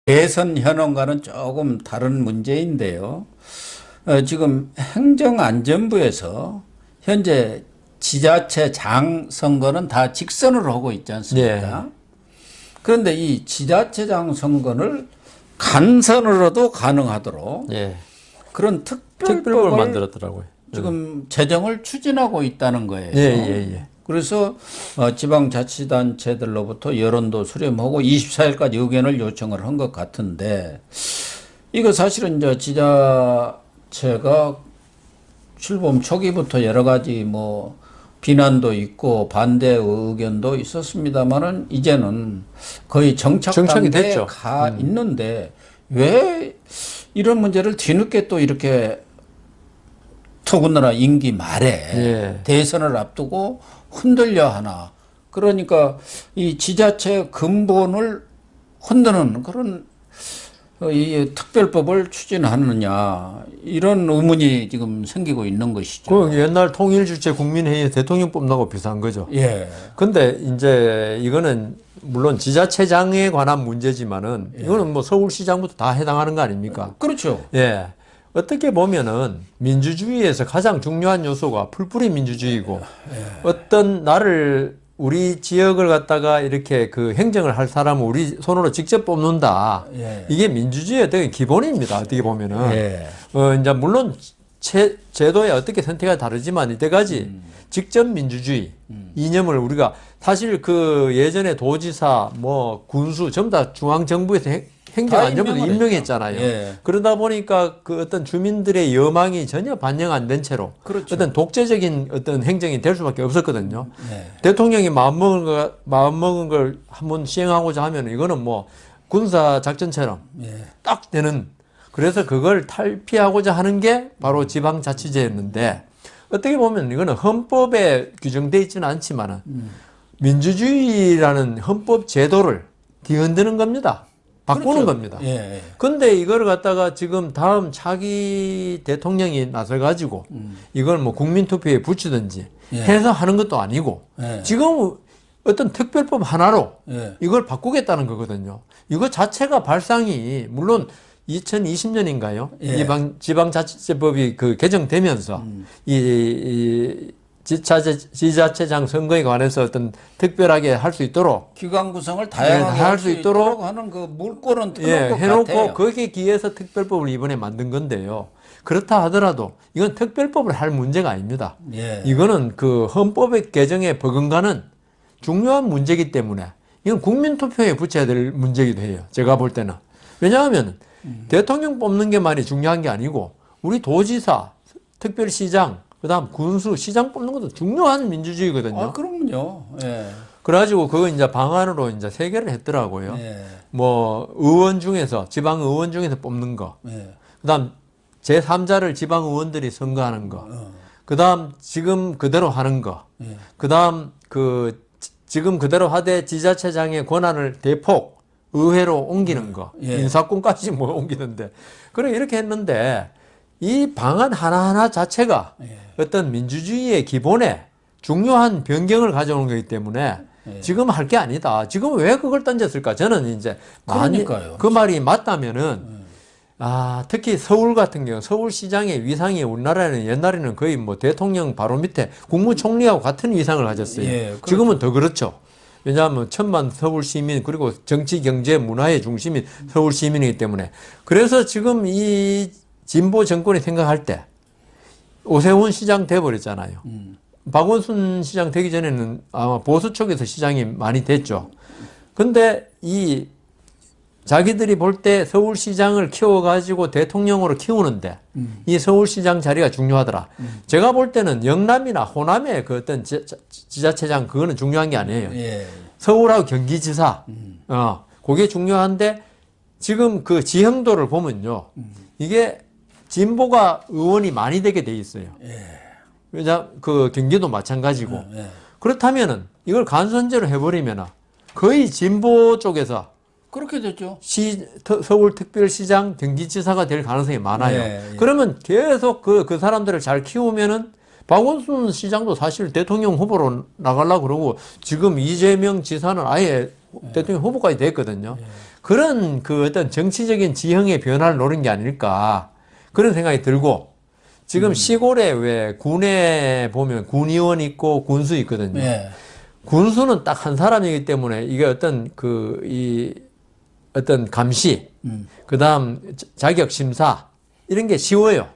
대선 현황과는 조금 다른 문제인데요. 지금 행정안전부에서 현재 지자체장 선거는 다 직선으로 하고 있지 않습니까? 네. 그런데 이 지자체장 선거를 간선으로도 가능하도록 예. 그런 특별법을 특별법을 만들었더라고요. 지금 제정을 추진하고 있다는 거예요. 예, 예, 예. 그래서 지방자치단체들로부터 여론도 수렴하고 24일까지 의견을 요청을 한 것 같은데, 이거 사실은 이제 지자체가 출범 초기부터 여러 가지 뭐 비난도 있고 반대 의견도 있었습니다만은 이제는 거의 정착 정착이 단계에 됐죠. 가 있는데 왜 이런 문제를 뒤늦게 또 이렇게 더군다나 임기 말에 예. 대선을 앞두고 흔들려 하나. 그러니까 이 지자체 근본을 흔드는 그런 이 특별법을 추진하느냐 이런 의문이 지금 생기고 있는 것이죠. 그 옛날 통일주체 국민회의 대통령 뽑는다고 비슷한 거죠. 예. 근데 이제 이거는 물론 지자체장에 관한 문제지만은 이거는 뭐 서울시장부터 다 해당하는 거 아닙니까? 그렇죠. 예. 어떻게 보면은 민주주의에서 가장 중요한 요소가 풀뿌리 민주주의고 어떤 나를 우리 지역을 갖다가 이렇게 그 행정을 할 사람을 우리 손으로 직접 뽑는다. 예. 이게 민주주의의 어떤 기본입니다. 어떻게 보면은. 예. 이제 물론 제도에 어떻게 선택이 다르지만 이때까지 직접 민주주의 이념을 우리가 사실 그 예전에 도지사 뭐 군수 전부 다 중앙정부에서 행정안전부도 임명했잖아요. 예. 그러다 보니까 그 어떤 주민들의 여망이 전혀 반영 안 된 채로 그렇죠. 어떤 독재적인 어떤 행정이 될 수밖에 없었거든요. 예. 대통령이 마음먹은 걸 한번 시행하고자 하면 이거는 뭐 군사 작전처럼 예. 딱 되는, 그래서 그걸 탈피하고자 하는 게 바로 지방자치제였는데 어떻게 보면 이거는 헌법에 규정되어 있지는 않지만은 민주주의라는 헌법 제도를 뒤흔드는 겁니다. 바꾸는 그렇죠. 겁니다. 예. 근데 이걸 갖다가 지금 다음 차기 대통령이 나서가지고 이걸 뭐 국민투표에 붙이든지 예. 해서 하는 것도 아니고 예. 지금 어떤 특별법 하나로 예. 이걸 바꾸겠다는 거거든요. 이거 자체가 발상이 물론 2020년인가요? 예. 지방자치제법이 그 개정되면서 이 지자체장 선거에 관해서 어떤 특별하게 할 수 있도록 기관 구성을 다양하게 할 수 있도록 하는 그 물꼬는 터놓은 것 해놓고 같아요. 거기에 기해서 특별법을 이번에 만든 건데요. 그렇다 하더라도 이건 특별법을 할 문제가 아닙니다. 예. 이거는 그 헌법의 개정에 버금가는 중요한 문제이기 때문에 이건 국민투표에 붙여야 될 문제이기도 해요. 제가 볼 때는. 왜냐하면 대통령 뽑는 게 많이 중요한 게 아니고 우리 도지사, 특별시장, 그다음 군수, 시장 뽑는 것도 중요한 민주주의거든요. 아, 그럼요. 예. 그래가지고 그거 이제 방안으로 이제 3개를 했더라고요. 예. 뭐 의원 중에서 지방 의원 중에서 뽑는 거, 예. 그다음 제3자를 지방 의원들이 선거하는 거, 그다음 지금 그대로 하는 거, 예. 그다음 그 지금 그대로 하되 지자체장의 권한을 대폭 의회로 옮기는 거, 예. 인사권까지 뭐 옮기는데, 그래 이렇게 했는데 이 방안 하나하나 자체가 예. 어떤 민주주의의 기본에 중요한 변경을 가져오는 거기 때문에 지금 할 게 아니다. 지금 왜 그걸 던졌을까? 저는 이제 그러니까요. 그 말이 맞다면은 특히 서울 같은 경우 서울시장의 위상이 우리나라에는 옛날에는 거의 뭐 대통령 바로 밑에 국무총리하고 같은 위상을 가졌어요. 예, 그렇죠. 지금은 더 그렇죠. 왜냐하면 천만 서울 시민 그리고 정치, 경제, 문화의 중심인 서울 시민이기 때문에. 그래서 지금 이 진보 정권이 생각할 때 오세훈 시장 돼버렸잖아요. 박원순 시장 되기 전에는 아마 보수 쪽에서 시장이 많이 됐죠. 근데 이 자기들이 볼 때 서울시장을 키워가지고 대통령으로 키우는데 이 서울시장 자리가 중요하더라. 제가 볼 때는 영남이나 호남의 그 어떤 지자체장 그거는 중요한 게 아니에요. 예. 서울하고 경기지사, 그게 중요한데 지금 그 지형도를 보면요. 이게 진보가 의원이 많이 되게 돼 있어요. 왜냐, 그 경기도 마찬가지고. 그렇다면은 이걸 간선제로 해버리면은 거의 진보 쪽에서 그렇게 됐죠. 서울특별시장, 경기지사가 될 가능성이 많아요. 예, 예. 그러면 계속 그 사람들을 잘 키우면은 박원순 시장도 사실 대통령 후보로 나가려고 그러고 지금 이재명 지사는 아예 대통령 후보까지 됐거든요. 그런 그 어떤 정치적인 지형의 변화를 노린 게 아닐까 그런 생각이 들고 지금 시골에 왜 군에 보면 군의원 있고 군수 있거든요. 예. 군수는 딱 한 사람이기 때문에 이게 어떤 어떤 감시, 그다음 자격 심사 이런 게 쉬워요.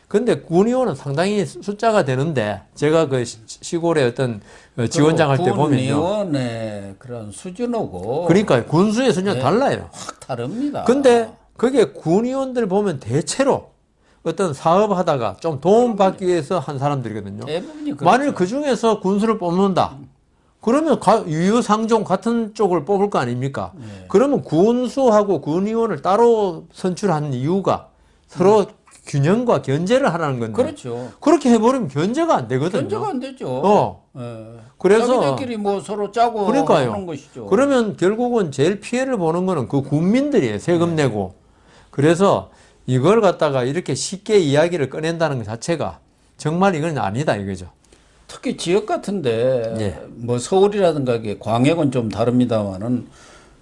근데 군의원은 상당히 숫자가 되는데 제가 그 시골의 어떤 지원장 할 때 보면요. 군의원의 그런 수준하고 그러니까 군수의 수준은 달라요. 확 다릅니다. 근데 그게 군의원들 보면 대체로 어떤 사업하다가 좀 도움받기 위해서 한 사람들이거든요. 대부분이 그렇죠. 만일 그 중에서 군수를 뽑는다. 그러면 유유상종 같은 쪽을 뽑을 거 아닙니까? 그러면 군수하고 군의원을 따로 선출한 이유가 서로 균형과 견제를 하라는 건데. 그렇죠. 그렇게 해버리면 견제가 안 되거든요. 견제가 안 되죠. 예. 그래서 자기들끼리 뭐 서로 짜고 그러니까요. 하는 것이죠. 그러면 결국은 제일 피해를 보는 거는 그 국민들이에요. 세금 내고. 그래서 이걸 갖다가 이렇게 쉽게 이야기를 꺼낸다는 것 자체가 정말 이건 아니다 이거죠. 특히 지역 같은데 예. 뭐 서울이라든가 이게 광역은 좀 다릅니다만은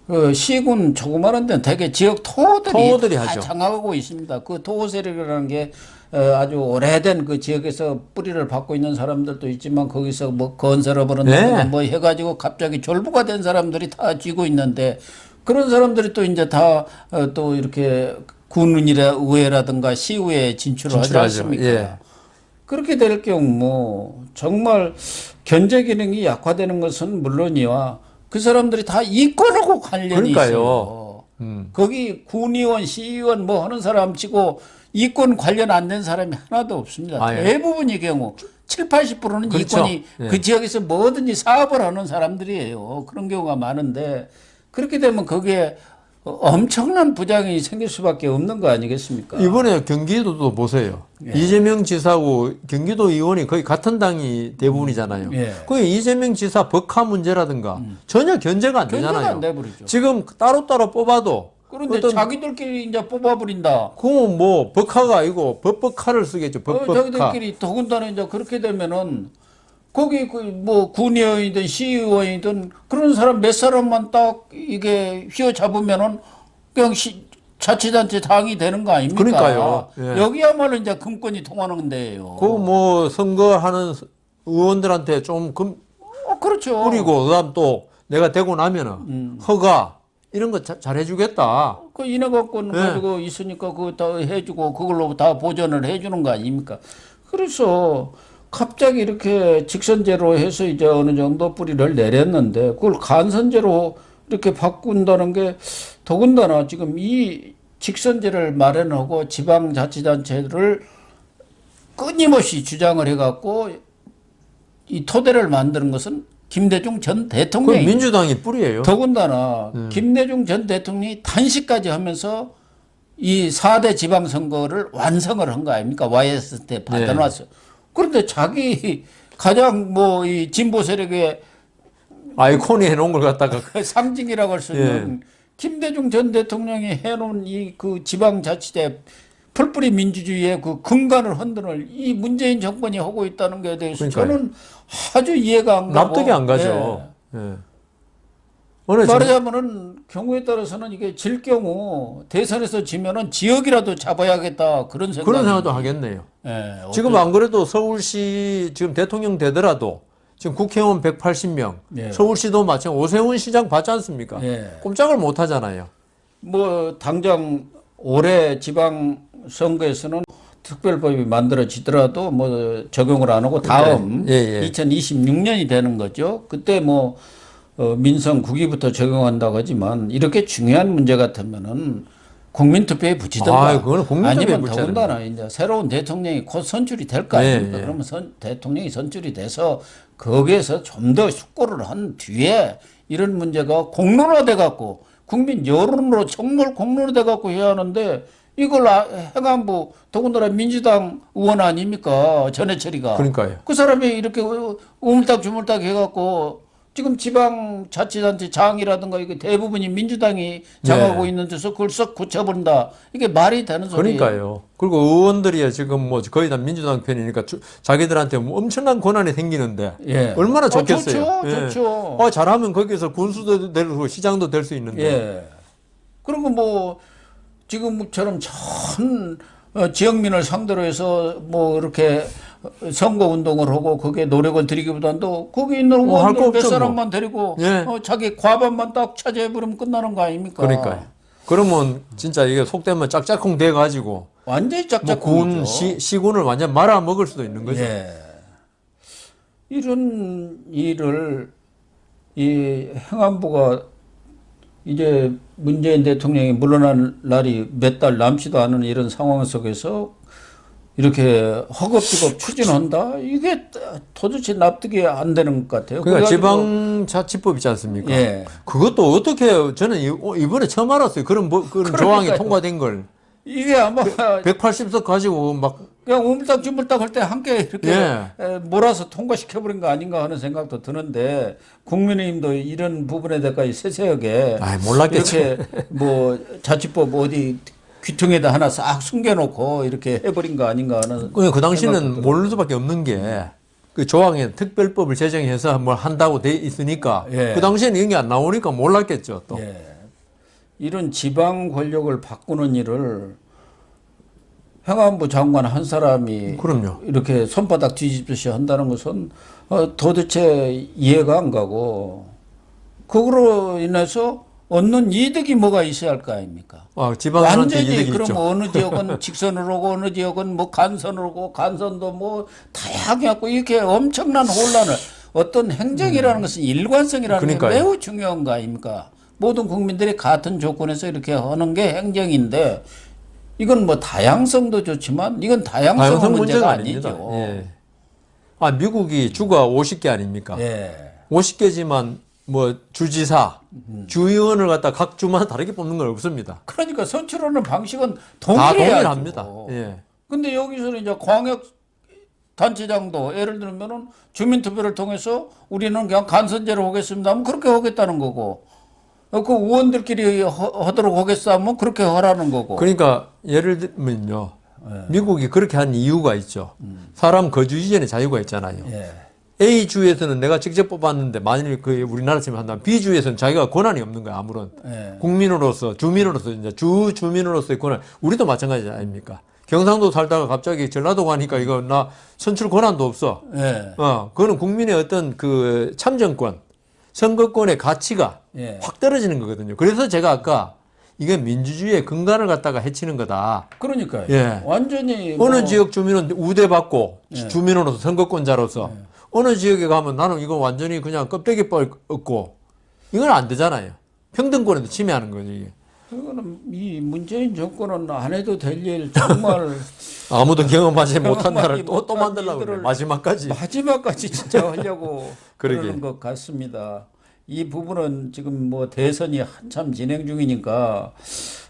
그 시군 조그마한 데는 대개 지역 토호들이 다 하죠. 장악하고 있습니다. 그 토호 세력이라는 게 아주 오래된 그 지역에서 뿌리를 받고 있는 사람들도 있지만 거기서 뭐 건설을 벌었는가 뭐 해가지고 갑자기 졸부가 된 사람들이 다 쥐고 있는데 그런 사람들이 또 이제 다 또 이렇게 군이라 의회라든가 시의회에 진출을 하지 않습니까? 예. 그렇게 될 경우 뭐 정말 견제 기능이 약화되는 것은 물론이와 그 사람들이 다 이권하고 관련이 그러니까요. 있어요. 거기 군의원, 시의원 뭐 하는 사람 치고 이권 관련 안 된 사람이 하나도 없습니다. 아, 예. 대부분의 경우 7, 80%는 그렇죠. 이권이 예. 그 지역에서 뭐든지 사업을 하는 사람들이에요. 그런 경우가 많은데 그렇게 되면 거기에 엄청난 부작용이 생길 수밖에 없는 거 아니겠습니까? 이번에 경기도도 보세요. 이재명 지사하고 경기도 의원이 거의 같은 당이 대부분이잖아요. 그 이재명 지사 법카 문제라든가 전혀 견제가 안 견제가 되잖아요. 안 돼버리죠. 지금 따로따로 뽑아도 그런데 자기들끼리 이제 뽑아버린다. 그건 뭐 법카가 아니고 법카를 쓰겠죠. 법카. 자기들끼리 더군다나 이제 그렇게 되면은 거기 그 뭐 군의원이든 시의원이든 그런 사람 몇 사람만 딱 이게 휘어잡으면은 그냥 자치단체 당이 되는 거 아닙니까? 그러니까요. 예. 여기야말로 이제 금권이 통하는 데예요. 그 뭐 선거하는 의원들한테 좀 그렇죠. 뿌리고 그다음 또 내가 되고 나면은 허가 이런 거 잘해주겠다. 그 인허가권 가지고 있으니까 그거 다 해주고 그걸로 다 보전을 해주는 거 아닙니까? 그래서 갑자기 이렇게 직선제로 해서 이제 어느 정도 뿌리를 내렸는데 그걸 간선제로 이렇게 바꾼다는 게 더군다나 지금 이 직선제를 마련하고 지방자치단체를 끊임없이 주장을 해갖고 이 토대를 만드는 것은 김대중 전 그 대통령이 민주당이 뿌리예요. 더군다나 김대중 전 대통령이 단식까지 하면서 이 4대 지방선거를 완성을 한 거 아닙니까? YS 때 받아놨어요. 그런데 자기 가장 뭐 이 진보 세력의 아이콘이 해놓은 걸 갖다가 상징이라고 할 수 있는 김대중 전 대통령이 해놓은 이 그 지방자치제 풀뿌리 민주주의의 그 근간을 흔드는 이 문재인 정권이 하고 있다는 것에 대해서 그러니까요. 저는 아주 이해가 안 가고 납득이 안 가죠. 말하자면은 경우에 따라서는 이게 질 경우 대선에서 지면은 지역이라도 잡아야겠다 그런 생각도 하겠네요. 지금 안 그래도 서울시 지금 대통령 되더라도 지금 국회의원 180명, 서울시도 마찬가지 오세훈 시장 받지 않습니까? 꼼짝을 못 하잖아요. 뭐 당장 올해 지방 선거에서는 특별법이 만들어지더라도 뭐 적용을 안 하고 다음 2026년이 되는 거죠. 그때 뭐 민선 9기부터 적용한다고 하지만 이렇게 중요한 문제 같으면은 국민투표에 붙이든가 아니면 더군다나 이제 새로운 대통령이 곧 선출이 될 거 아닙니까? 그러면 대통령이 선출이 돼서 거기에서 좀 더 숙고를 한 뒤에 이런 문제가 공론화돼 갖고 국민 여론으로 정말 공론화돼 갖고 해야 하는데 이걸 행안부 더군다나 민주당 의원 아닙니까? 전해철이가. 그러니까요. 그 사람이 이렇게 우물딱 주물딱 해갖고 지금 지방자치단체 장이라든가 이게 대부분이 민주당이 장하고 있는 데서 그걸 썩 고쳐버린다. 이게 말이 되는 소리예요. 그러니까요. 그리고 의원들이 지금 뭐 거의 다 민주당 편이니까 자기들한테 뭐 엄청난 권한이 생기는데 얼마나 좋겠어요. 좋죠. 좋죠. 잘하면 거기서 군수도 되고 시장도 될 수 있는데. 그리고 뭐 지금처럼 전 지역민을 상대로 해서 뭐 이렇게 선거 운동을 하고 거기에 노력을 들이기보다도 거기 있는 할 거 의원들 몇 없죠, 사람만 데리고 예. 자기 과반만 딱 차지해버리면 끝나는 거 아닙니까? 그러니까요. 그러면 진짜 이게 속되면 짝짝꿍 돼가지고 완전히 뭐 군 짝짝꿍이죠. 시군을 완전 말아 먹을 수도 있는 거죠. 예. 이런 일을 이 행안부가 이제 문재인 대통령이 물러날 날이 몇 달 남지도 않은 이런 상황 속에서 이렇게 허겁지겁 추진한다? 이게 도대체 납득이 안 되는 것 같아요. 그러니까 그래가지고 지방자치법 있지 않습니까? 예. 그것도 어떻게 저는 이번에 처음 알았어요. 그런 그런 조항이 그러니까요. 통과된 걸. 이게 아마 180석 가지고 막 그냥 우물딱주물딱 할 때 함께 이렇게 예. 몰아서 통과시켜버린 거 아닌가 하는 생각도 드는데 국민의힘도 이런 부분에 대해서 세세하게 몰랐겠죠. 이렇게 뭐 자치법 어디 귀퉁에다 하나 싹 숨겨놓고 이렇게 해버린 거 아닌가 하는 그 당시는 생각도 모를 수밖에 없는 게 그 조항에 특별법을 제정해서 뭘 한다고 돼 있으니까 예. 그 당시에는 이런 게 안 나오니까 몰랐겠죠. 또. 예. 이런 지방 권력을 바꾸는 일을 행안부 장관 한 사람이 그럼요. 이렇게 손바닥 뒤집듯이 한다는 것은 도대체 이해가 안 가고 그거로 인해서 얻는 이득이 뭐가 있어야 할 거 아닙니까? 지방한테 완전히 이득이 그럼 있죠. 어느 지역은 직선으로 오고 어느 지역은 뭐 간선으로 오고 간선도 뭐 다양하게 갖고 이렇게 엄청난 혼란을 어떤 행정이라는 것은 일관성이라는 게 그러니까요. 매우 중요한 거 아닙니까? 모든 국민들이 같은 조건에서 이렇게 하는 게 행정인데 이건 뭐 다양성도 좋지만 이건 다양성은 문제가 아니죠. 예. 미국이 주가 50개 아닙니까? 예. 50개지만 뭐 주지사, 주의원을 갖다 각 주마다 다르게 뽑는 건 없습니다. 그러니까 선출하는 방식은 다 동일해야죠. 동일합니다. 예. 근데 여기서는 이제 광역 단체장도 예를 들면은 주민투표를 통해서 우리는 그냥 간선제로 하겠습니다 하면 그렇게 하겠다는 거고 그 의원들끼리 하도록 하겠어 하면 그렇게 하라는 거고. 그러니까 예를 들면요. 미국이 그렇게 한 이유가 있죠. 사람 거주 이전에 자유가 있잖아요. 예. A 주에서는 내가 직접 뽑았는데 만일 그 우리나라처럼 한다면 B 주에서는 자기가 권한이 없는 거야. 아무런 예. 국민으로서 주민으로서 이제 주민으로서의 권한. 우리도 마찬가지 아닙니까? 경상도 살다가 갑자기 전라도 가니까 이거 나 선출 권한도 없어. 예. 그거는 국민의 어떤 그 참정권, 선거권의 가치가 예. 확 떨어지는 거거든요. 그래서 제가 아까 이게 민주주의의 근간을 갖다가 해치는 거다. 그러니까요. 예. 완전히 어느 지역 주민은 우대받고 주민으로서 선거권자로서 어느 지역에 가면 나는 이거 완전히 그냥 껍데기 뻗고 이건 안 되잖아요. 평등권에도 침해하는 거죠. 이게. 이거는 이 문재인 정권은 안 해도 될 일 정말 아무도 경험하지 못한 경험하지 나라를 또 못한 만들려고 그래. 일들을 마지막까지. 마지막까지 진짜 하려고 그러게. 그러는 것 같습니다. 이 부분은 지금 뭐 대선이 한참 진행 중이니까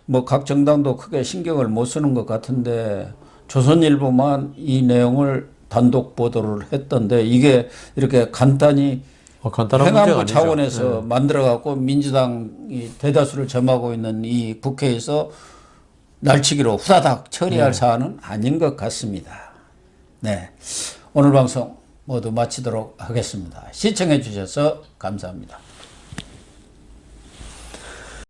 뭐 각 정당도 크게 신경을 못 쓰는 것 같은데 조선일보만 이 내용을 단독 보도를 했던데 이게 이렇게 간단히 간단한 문제가 행안부 아니죠. 차원에서 만들어갖고 민주당이 대다수를 점하고 있는 이 국회에서 날치기로 후다닥 처리할 사안은 아닌 것 같습니다. 네, 오늘 방송 모두 마치도록 하겠습니다. 시청해 주셔서 감사합니다.